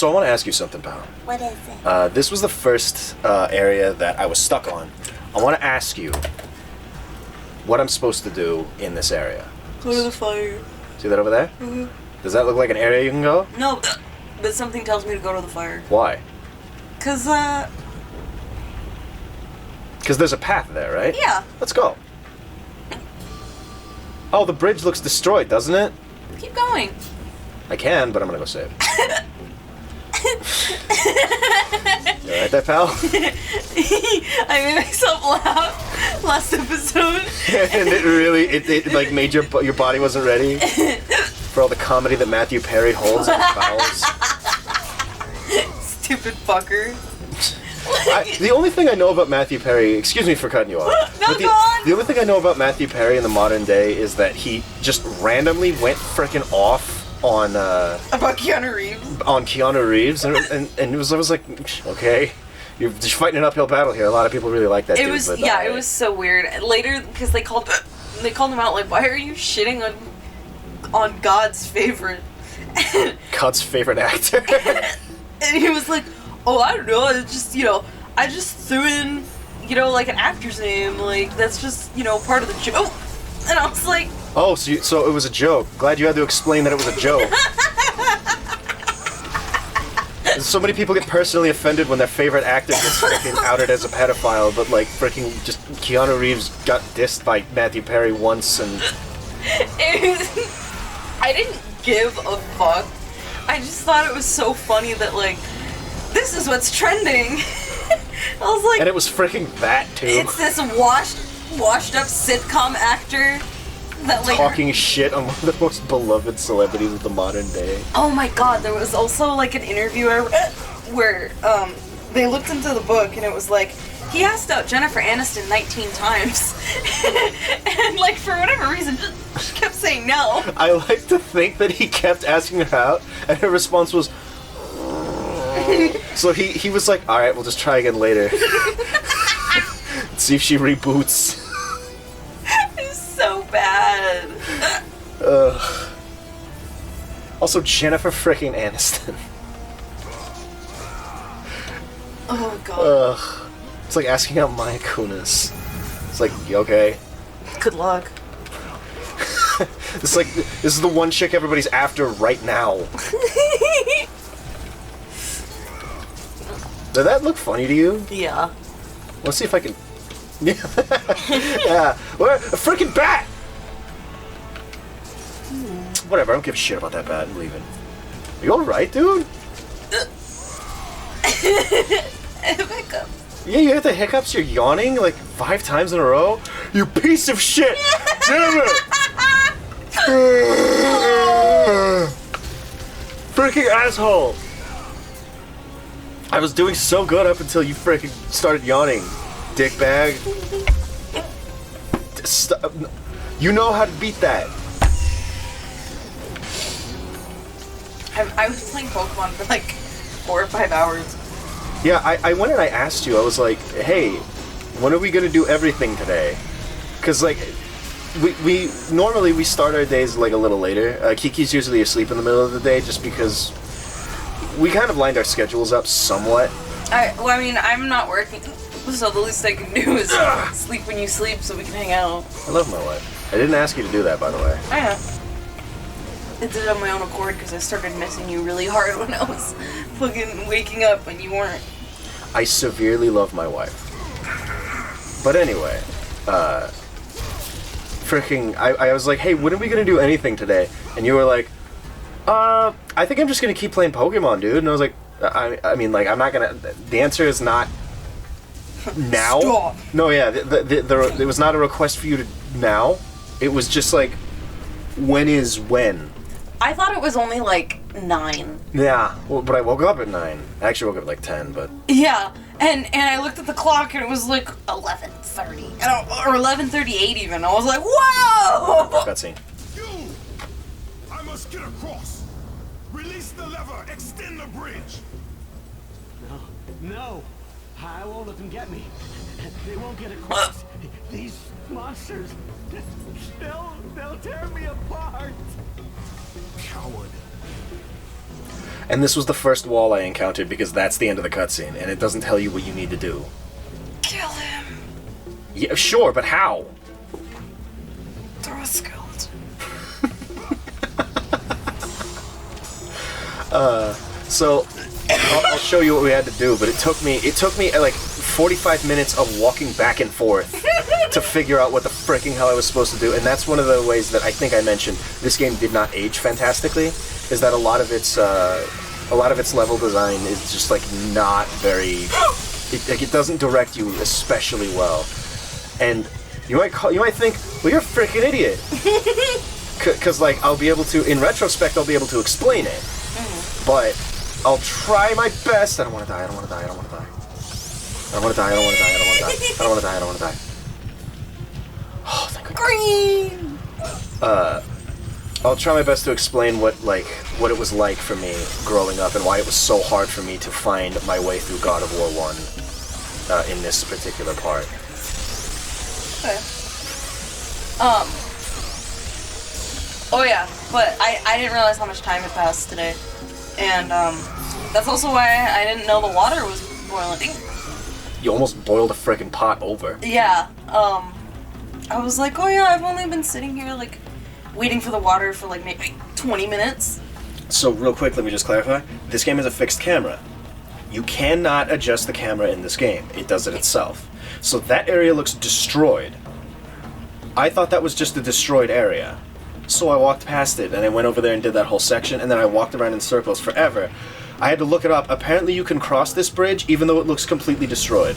So I want to ask you something, pal. What is it? This was the first area that I was stuck on. I want to ask you what I'm supposed to do in this area. Go to the fire. See that over there? Mm-hmm. Does that look like an area you can go? No, but something tells me to go to the fire. Why? Cause, Because there's a path there, right? yeah. Let's go. Oh, the bridge looks destroyed, doesn't it? Keep going. I can, but I'm gonna go save. You alright there, pal? I made myself laugh last episode. And it really, it like made your body wasn't ready for all the comedy that Matthew Perry holds in his bowels. Stupid fucker. The only thing I know about Matthew Perry, excuse me for cutting you off. No, but go on. The only thing I know about Matthew Perry in the modern day is that he just randomly went frickin' off on About Keanu Reeves. on Keanu Reeves, and I was like, okay, you're just fighting an uphill battle here. A lot of people really like that. It dude, was but, it was so weird. Later, because they called him out like, why are you shitting on God's favorite? God's favorite actor. And he was like, oh, I don't know, it's just, I just threw in, like an actor's name, like, that's just, part of the joke. And I was like... Oh, so it was a joke. Glad you had to explain that it was a joke. So many people get personally offended when their favorite actor gets freaking outed as a pedophile, but like freaking just Keanu Reeves got dissed by Matthew Perry once and... I didn't give a fuck. I just thought it was so funny that, like, this is what's trending. I was like... And it was freaking that, too. It's this washed up sitcom actor that, like... Talking shit on one of the most beloved celebrities of the modern day. Oh my god, there was also, like, an interview I read where, they looked into the book and it was like, he asked out Jennifer Aniston 19 times. And, like, for whatever reason, she kept saying no. I like to think that he kept asking her out, and her response was... So he was like, alright, we'll just try again later. See if she reboots. It's so bad. Also, Jennifer freaking Aniston. Oh god. It's like asking out Maya Kunis. It's like, you okay? Good luck. It's like, this is the one chick everybody's after right now. Did that look funny to you? Yeah. Let's see if I can... Yeah. What? A freaking bat! Whatever, I don't give a shit about that bat. I'm leaving. Are you alright, dude? Hiccup. Yeah, you had the hiccups, you're yawning like 5 times in a row? You piece of shit! Damn it! Freaking asshole! I was doing so good up until you freaking started yawning, dickbag. Stop. You know how to beat that. I was playing Pokemon for like 4 or 5 hours. Yeah, I went and I asked you, I was like, hey, when are we gonna do everything today? Because, like, we normally we start our days, like, a little later. Kiki's usually asleep in the middle of the day just because we kind of lined our schedules up somewhat. I mean, I'm not working, so the least I can do is sleep when you sleep so we can hang out. I love my wife. I didn't ask you to do that, by the way. I know. I did it on my own accord because I started missing you really hard when I was fucking waking up and you weren't. I severely love my wife. But anyway, I was like, hey, when are we gonna do anything today? And you were like, I think I'm just gonna keep playing Pokemon, dude. And I was like, I mean, like, I'm not gonna, the answer is not now. Stop. No, yeah, it was not a request for you to now. It was just like, when is when? I thought it was only like 9. Yeah, well, but I woke up at 9. I actually woke up at like 10, but... Yeah, and I looked at the clock and it was like 11:30, or 11:38 even. I was like, whoa! Cutscene. You! I must get across. Release the lever. Extend the bridge. No, I won't let them get me. They won't get across. These monsters, they'll tear me apart. Coward. And this was the first wall I encountered because that's the end of the cutscene, and it doesn't tell you what you need to do. Kill him. Yeah, sure, but how? Throw a skeleton. So I'll show you what we had to do, but it took me like 45 minutes of walking back and forth to figure out what the fricking hell I was supposed to do. And that's one of the ways that I think I mentioned this game did not age fantastically, is that a lot of its level design is just like not very it doesn't direct you especially well. And you might think, well, you're a freaking idiot. Cuz like I'll be able to, in retrospect, I'll be able to explain it. But I'll try my best. I don't want to die. I don't want to die. I don't want to die. I don't want to die. I don't want to die. I don't want to die. I don't want to die. I don't want to die. Oh, thank goodness. Green. I'll try my best to explain what it was like for me growing up and why it was so hard for me to find my way through God of War 1 in this particular part. Okay. Oh yeah, but I didn't realize how much time had passed today. And that's also why I didn't know the water was boiling. You almost boiled a frickin' pot over. Yeah, I was like, oh yeah, I've only been sitting here, like, waiting for the water for, like, maybe 20 minutes. So, real quick, let me just clarify. This game is a fixed camera. You cannot adjust the camera in this game. It does it itself. So that area looks destroyed. I thought that was just a destroyed area. So I walked past it, and I went over there and did that whole section, and then I walked around in circles forever. I had to look it up. Apparently you can cross this bridge even though it looks completely destroyed.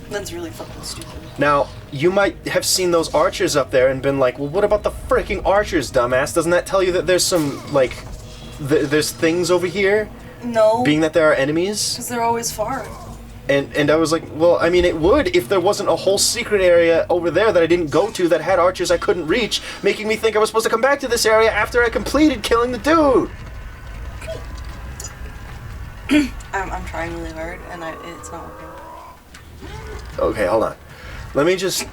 That's really fucking stupid. Now, you might have seen those archers up there and been like, well, what about the freaking archers, dumbass? Doesn't that tell you that there's some, like, there's things over here? No. Being that there are enemies? Because they're always far. And I was like, well, I mean, it would if there wasn't a whole secret area over there that I didn't go to that had archers I couldn't reach, making me think I was supposed to come back to this area after I completed killing the dude. I'm trying really hard, and it's not working. Okay, hold on. Let me just...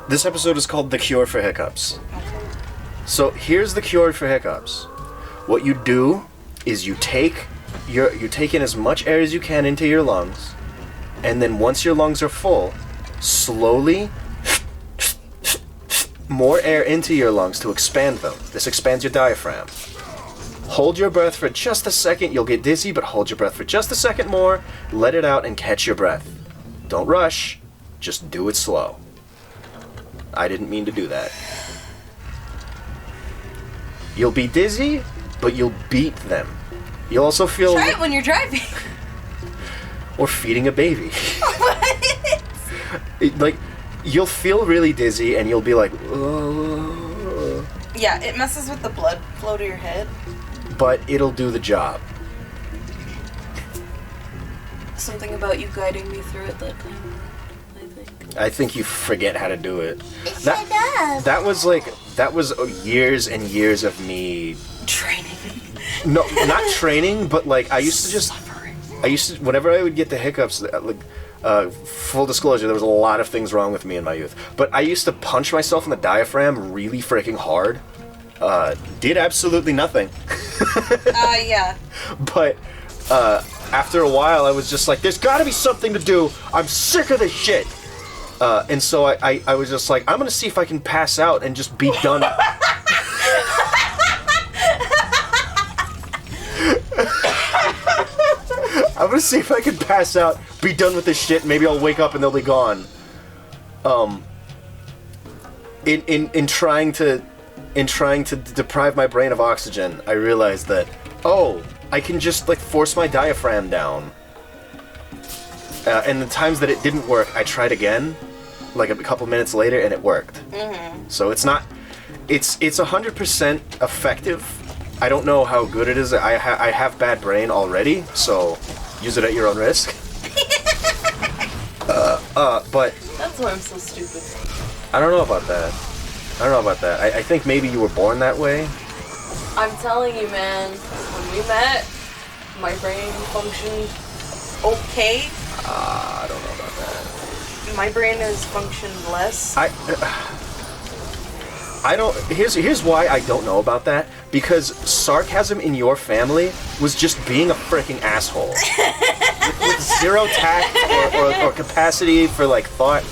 This episode is called The Cure for Hiccups. So here's the cure for hiccups. What you do is you take in as much air as you can into your lungs, and then once your lungs are full, slowly more air into your lungs to expand them. This expands your diaphragm. Hold your breath for just a second. You'll get dizzy, but hold your breath for just a second more. Let it out and catch your breath. Don't rush. Just do it slow. I didn't mean to do that. You'll be dizzy, but you'll beat them. You'll also feel... Try it when you're driving. Or feeding a baby. What? Like, you'll feel really dizzy and you'll be like... "Ugh." Yeah, it messes with the blood flow to your head. But it'll do the job. Something about you guiding me through it that time, I think. I think you forget how to do it. That was years and years of me... Training. No, not training, but like whenever I would get the hiccups, full disclosure, there was a lot of things wrong with me in my youth. But I used to punch myself in the diaphragm really freaking hard. Did absolutely nothing. Yeah. But after a while, I was just like, there's gotta be something to do. I'm sick of this shit. And so I was just like, I'm gonna see if I can pass out and just be done. I'm gonna see if I can pass out, be done with this shit, maybe I'll wake up and they'll be gone. In trying to deprive my brain of oxygen, I realized that, oh, I can just like force my diaphragm down. And the times that it didn't work, I tried again, like a couple minutes later, and it worked. Mm-hmm. So it's 100% effective. I don't know how good it is. I have bad brain already, so use it at your own risk. But That's why I'm so stupid. I don't know about that. I think maybe you were born that way. I'm telling you, man, when we met, my brain functioned okay. I don't know about that. My brain has functioned less. I don't. Here's why I don't know about that. because sarcasm in your family was just being a freaking asshole. with zero tact or capacity for, like, thought.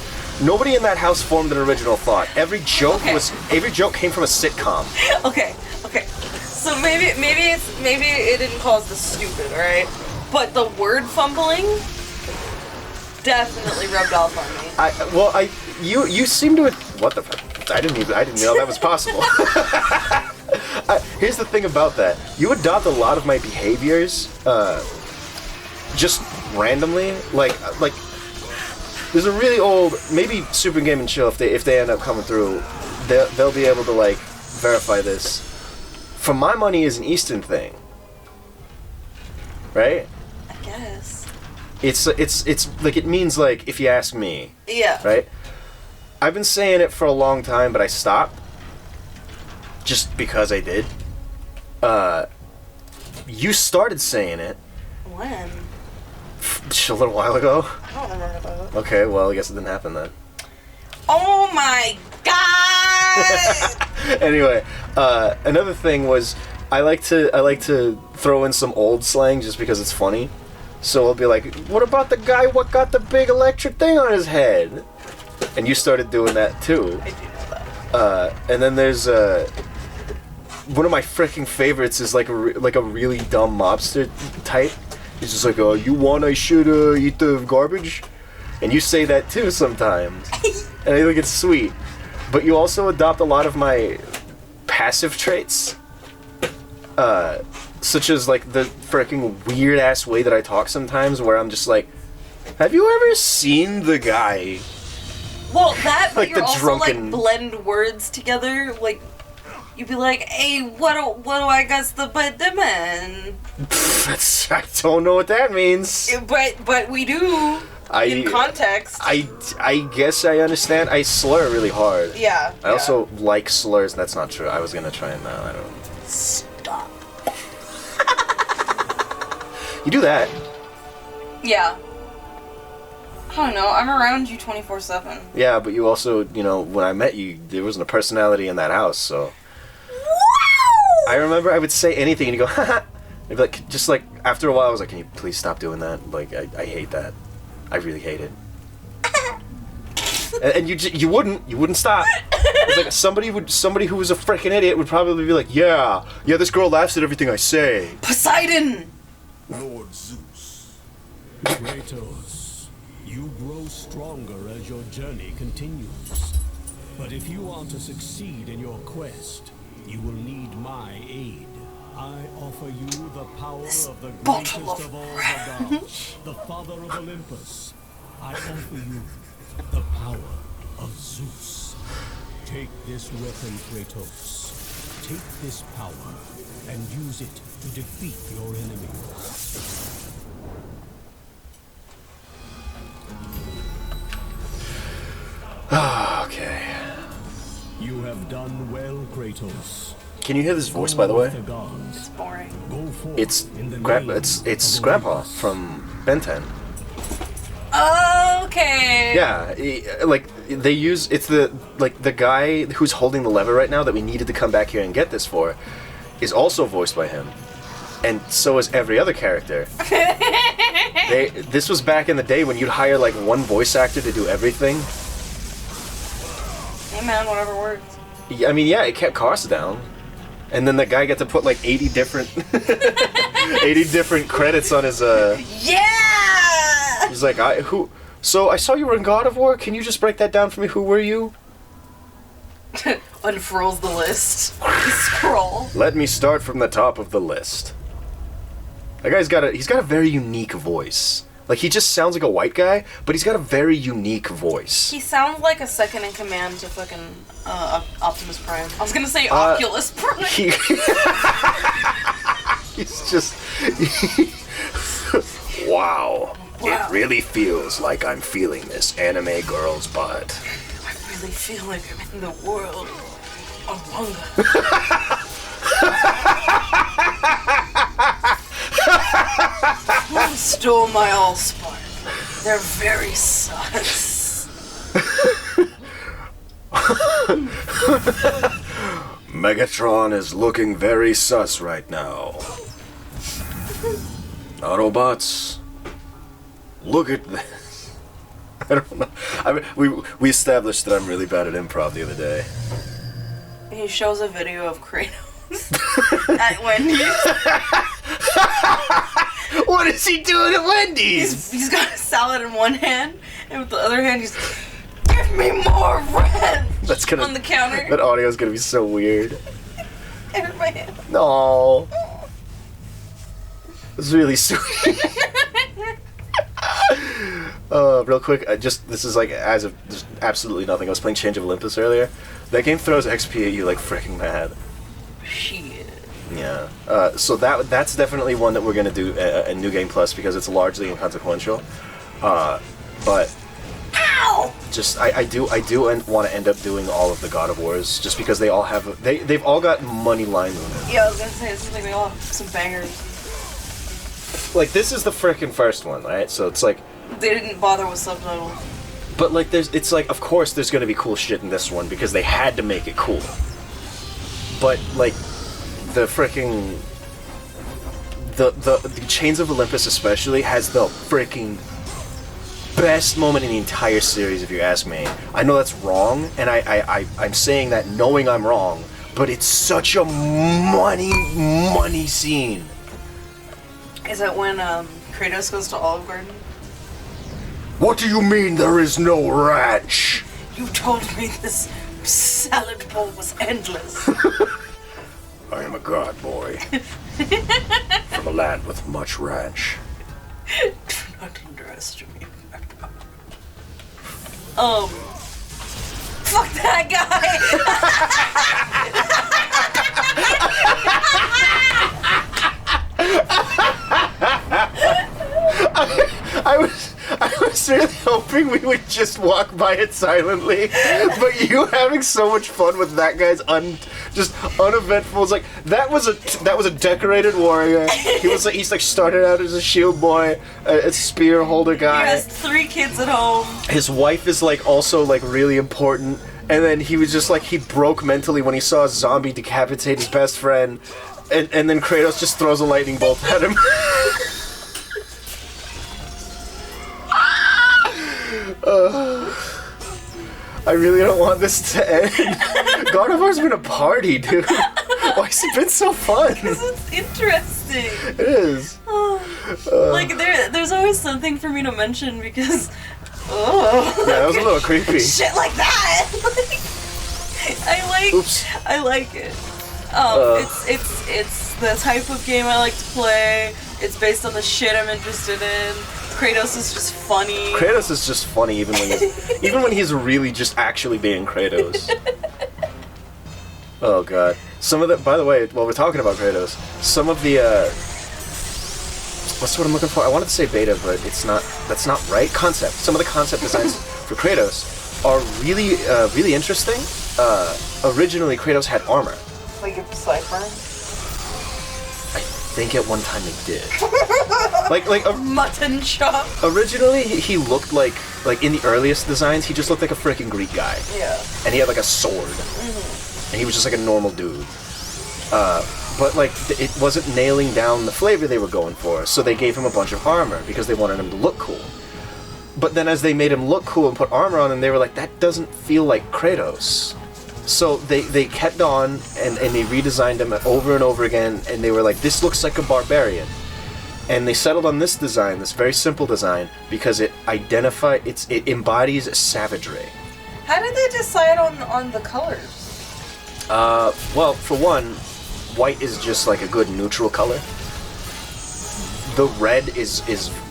Nobody in that house formed an original thought. Every joke came from a sitcom. Okay. So maybe it didn't call us the stupid, alright? But the word fumbling definitely rubbed off on me. You seem to. What the fuck? I didn't know that was possible. Here's the thing about that. You adopt a lot of my behaviors, just randomly. Like, there's a really old, maybe Super Game and Chill, if they end up coming through, they'll be able to, like, verify this. For my money is an Eastern thing. Right? I guess. It's like, it means, like, if you ask me. Yeah. Right? I've been saying it for a long time, but I stopped. Just because I did. You started saying it. When? A little while ago. I don't remember that. Okay, well, I guess it didn't happen then. Oh my god! Anyway, another thing was I like to throw in some old slang just because it's funny. So I'll be like, "What about the guy what got the big electric thing on his head?" And you started doing that too. I do know that. And then there's one of my freaking favorites is like a really dumb mobster type. He's just like, "Oh, you want I should eat the garbage?" And you say that too sometimes. And I think it's sweet. But you also adopt a lot of my passive traits. Such as, like, the freaking weird-ass way that I talk sometimes, where I'm just like, "Have you ever seen the guy?" Well, that, but Like you're the also, drunken- like, blend words together, like, you'd be like, "Hey, what do I guess the man?" I don't know what that means. But we do, in context. I guess I understand. I slur really hard. Yeah. I also like slurs. That's not true. I was gonna try and I don't know. Stop. You do that. Yeah. I don't know, I'm around you 24/7. Yeah, but you also, when I met you, there wasn't a personality in that house, so. Wow! I remember I would say anything and you go, haha. I'd be like, just like, after a while I was like, "Can you please stop doing that? Like, I hate that. I really hate it." and you wouldn't stop. It's like somebody who was a freaking idiot would probably be like, yeah, this girl laughs at everything I say. Poseidon! Lord Zeus. Kratos, you grow stronger as your journey continues. But if you are to succeed in your quest, you will need my aid. I offer you the power of the greatest of all the gods, the father of Olympus. I offer you the power of Zeus. Take this weapon, Kratos. Take this power and use it to defeat your enemies. Okay. You have done well, Kratos. Can you hear this voice, by the way? It's boring. Go forth It's in the name it's of Grandpa Olympus. from Ben 10. Okay. Yeah, they use it's the guy who's holding the lever right now that we needed to come back here and get this for, is also voiced by him, and so is every other character. This was back in the day when you'd hire like one voice actor to do everything. Hey man, whatever works. I mean, yeah, it kept costs down, and then the guy got to put like 80 different 80 different credits on his Yeah! He's like, So I saw you were in God of War. Can you just break that down for me? Who were you? Unfurls the list. Scroll. Let me start from the top of the list. That guy's he's got a very unique voice. Like, he just sounds like a white guy, but he's got a very unique voice. He sounds like a second in command to fucking Optimus Prime. I was gonna say Oculus Prime. He's just... Wow. Wow. It really feels like I'm feeling this anime girl's butt. I really feel like I'm in the world of manga. Who stole my Allspark? They're very sus. Megatron is looking very sus right now. Autobots, look at this. I don't know. I mean, we established that I'm really bad at improv the other day. He shows a video of Kratos at Wendy's. What is he doing at Wendy's? He's got a salad in one hand, and with the other hand, he's give me more rent. That's gonna on the counter. That audio is gonna be so weird. I hurt my hand. No. It's really sweet. Real quick, this is like as of just absolutely nothing. I was playing Change of Olympus earlier. That game throws XP at you like freaking mad. Shit. Yeah. So that's definitely one that we're gonna do a New Game Plus because it's largely inconsequential. But Ow! just I do want to end up doing all of the God of Wars just because they all have they've all got money lines in it. Yeah, I was gonna say it seems like they all have some bangers. Like this is the frickin' first one, right? So it's like They didn't bother with subtitles. but like it's like of course there's gonna be cool shit in this one because they had to make it cool. But like the frickin' the Chains of Olympus especially has the frickin' best moment in the entire series if you ask me. I know that's wrong, and I'm saying that knowing I'm wrong, but it's such a money scene. Is that when Kratos goes to Olive Garden? What do you mean there is no ranch? You told me this salad bowl was endless. I am a god boy from a land with much ranch. Do not underestimate me. Fuck that I was really hoping we would just walk by it silently, but you having so much fun with that guy's just uneventful. It's like that was a decorated warrior. He's like started out as a shield boy, a spear holder guy. He has 3 kids at home. His wife is like also like really important, and then he was just like he broke mentally when he saw a zombie decapitate his best friend, and then Kratos just throws a lightning bolt at him. I really don't want this to end. God of War's been a party, dude. Why has it been so fun? Because it's interesting. It is. Like, there's always something for me to mention because... Oh. Yeah, that was a little creepy. Shit like that! Oops. I like it. It's the type of game I like to play. It's based on the shit I'm interested in. Kratos is just funny. Kratos is just funny even when he's really just actually being Kratos. Oh god. Some of the, by the way, while we're talking about Kratos, some of the what's what I'm looking for? I wanted to say beta, but that's not right. Concept. Some of the concept designs for Kratos are really interesting. Originally Kratos had armor. Like a Cypher? I think at one time they did. like a Mutton chop. Originally, he looked like in the earliest designs, he just looked like a freaking Greek guy. Yeah. And he had like a sword. Mm-hmm. And he was just like a normal dude. But like it wasn't nailing down the flavor they were going for, so they gave him a bunch of armor because they wanted him to look cool. But then as they made him look cool and put armor on him, they were like, that doesn't feel like Kratos. So they kept on and they redesigned him over and over again, and they were like, this looks like a barbarian. And they settled on this design, this very simple design, because it embodies savagery. How did they decide on the colors? Well, for one, white is just like a good neutral color. The red is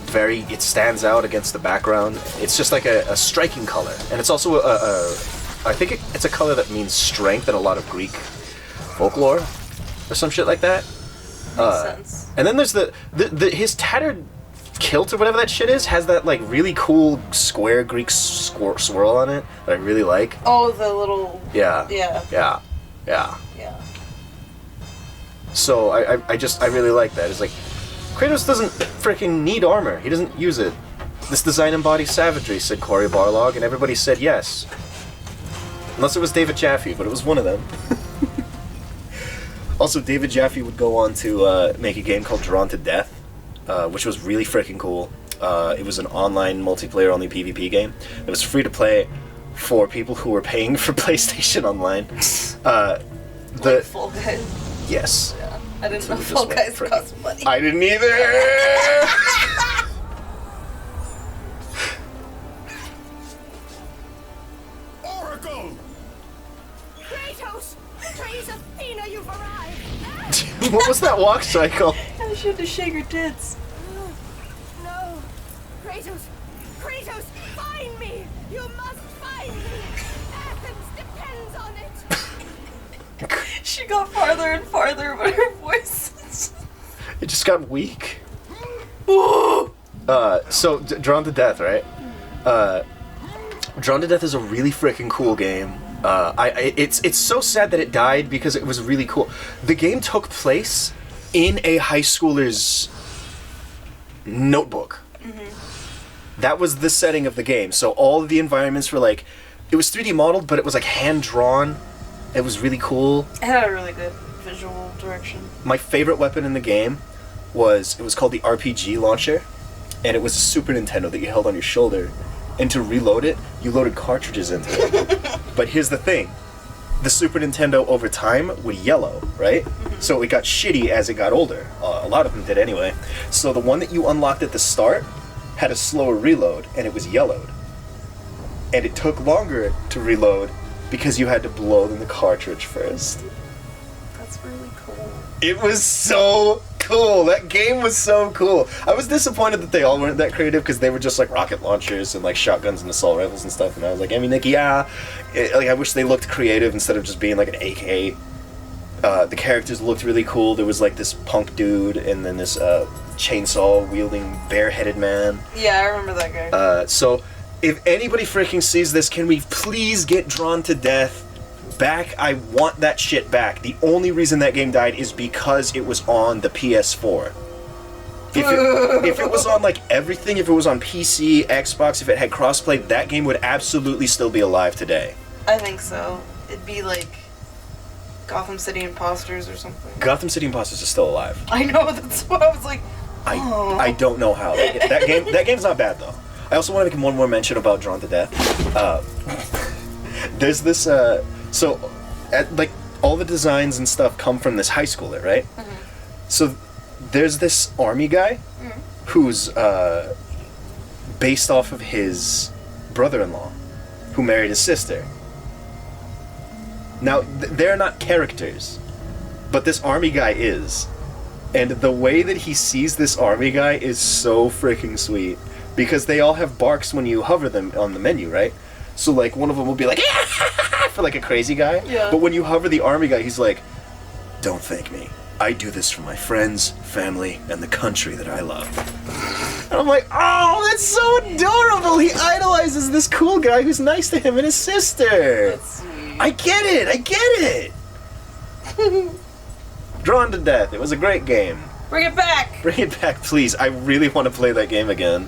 very, it stands out against the background. It's just like a striking color. And it's also I think it's a color that means strength in a lot of Greek folklore, or some shit like that. Makes sense. And then there's his tattered kilt or whatever that shit is has that like really cool square Greek swirl on it that I really like. Oh, the little... Yeah. Yeah. Yeah. Yeah. So I really like that. It's like Kratos doesn't freaking need armor. He doesn't use it. This design embodies savagery, said Cory Barlog, and everybody said yes. Unless it was David Jaffe, but it was one of them. Also, David Jaffe would go on to make a game called Drawn to Death, which was really freaking cool. It was an online multiplayer-only PvP game. It was free to play for people who were paying for PlayStation Online. Like Fall Guys. Yes. Yeah. I didn't So know we just Fall went Guys frickin'- cost money. I didn't either! Oracle! Kratos! Praise Athena, you've arrived! What was that walk cycle? I should have shake her tits. No! Kratos! Kratos, find me! You must find me! Athens depends on it! She got farther and farther, but her voice. It just got weak. So, Drawn to Death, right? Drawn to Death is a really freaking cool game. It's so sad that it died because it was really cool. The game took place in a high schooler's notebook. That was the setting of the game. So all of the environments were like, it was 3D modeled, but it was like hand drawn. It was really cool. It had a really good visual direction. My favorite weapon in the game was called the RPG launcher, and it was a Super Nintendo that you held on your shoulder, and to reload it, you loaded cartridges into it. But here's the thing, the Super Nintendo over time would yellow, right? So it got shitty as it got older. A lot of them did anyway. So the one that you unlocked at the start had a slower reload, and it was yellowed. And it took longer to reload because you had to blow in the cartridge first. That's really cool. It was so cool. That game was so cool. I was disappointed that they all weren't that creative because they were just like rocket launchers and like shotguns and assault rifles and stuff. And I was like, I mean, Nikki, yeah. I wish they looked creative instead of just being like an AK. The characters looked really cool. There was like this punk dude and then this chainsaw wielding bareheaded man. Yeah, I remember that guy. So if anybody freaking sees this, can we please get Drawn to Death back? I want that shit back. The only reason that game died is because it was on the PS4. If it was on like everything, if it was on PC, Xbox, if it had crossplay, that game would absolutely still be alive today. I think so. It'd be like Gotham City Imposters or something. Gotham City Imposters is still alive. I know, that's what I was like. Oh. I don't know how. That game's not bad though. I also want to make one more mention about Drawn to Death. There's this like all the designs and stuff come from this high schooler, right? So there's this army guy who's based off of his brother-in-law who married his sister. Now they're not characters, but this army guy is. And the way that he sees this army guy is so freaking sweet. Because they all have barks when you hover them on the menu, right? So, like, one of them will be like, for like a crazy guy. Yeah. But when you hover the army guy, he's like, don't thank me. I do this for my friends, family, and the country that I love. And I'm like, oh, that's so adorable. He idolizes this cool guy who's nice to him and his sister. That's sweet. I get it. Drawn to Death. It was a great game. Bring it back! Bring it back, please. I really want to play that game again.